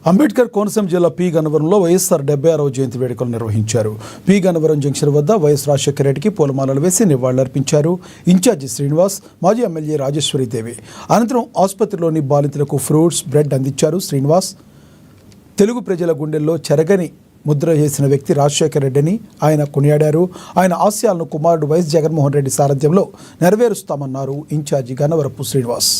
అంబేద్కర్ కోనసీమ జిల్లా పి గన్నవరంలో వైఎస్ఆర్ 76వ జయంతి వేడుకలు నిర్వహించారు. పి గన్నవరం జంక్షన్ వద్ద వైఎస్ రాజశేఖర రెడ్డికి పూలమాలలు వేసి నివాళులర్పించారు ఇన్ఛార్జి శ్రీనివాస్, మాజీ ఎమ్మెల్యే రాజేశ్వరీదేవి. అనంతరం ఆసుపత్రిలోని బాలింతలకు ఫ్రూట్స్, బ్రెడ్ అందించారు శ్రీనివాస్. తెలుగు ప్రజల గుండెల్లో చెరగని ముద్ర చేసిన వ్యక్తి రాజశేఖర రెడ్డిని ఆయన కొనియాడారు. ఆయన ఆశయాలను కుమారుడు వైఎస్ జగన్మోహన్ రెడ్డి సారథ్యంలో నెరవేరుస్తామన్నారు ఇన్ఛార్జి గన్నవరపు శ్రీనివాస్.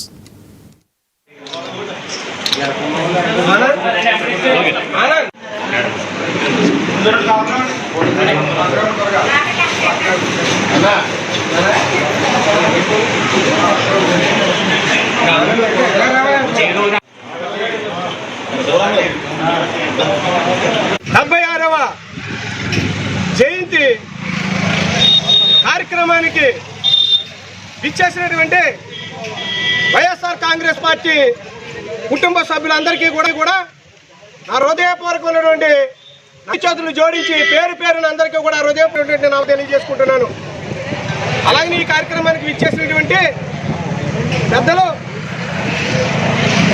జయంతి కార్యక్రమానికి విచ్చేసినటువంటి వైఎస్ఆర్ కాంగ్రెస్ పార్టీ కుటుంబ సభ్యులందరికీ కూడా నా హృదయపూర్వకమైనటువంటి చేతులు జోడించి పేరు పేరున అందరికీ కూడా హృదయపూర్వకమైనటువంటి నాకు తెలియజేసుకుంటున్నాను. అలాగే ఈ కార్యక్రమానికి విచ్చేసినటువంటి పెద్దలు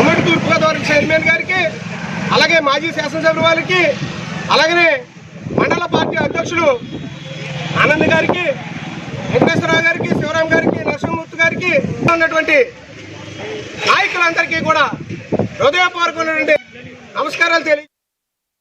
ఉమ్మడి తూర్పుగోదావరి చైర్మన్ గారికి, అలాగే మాజీ శాసనసభ్యుల వారికి, అలాగనే మండల పార్టీ అధ్యక్షులు ఆనంద్ గారికి, వెంకటేశ్వరరావు గారికి, శివరాం గారికి, నరసింహమూర్తి గారికి ఉన్నటువంటి నాయకులందరికీ కూడా హృదయపూర్వకమైనటువంటి నమస్కారాలు తెలియ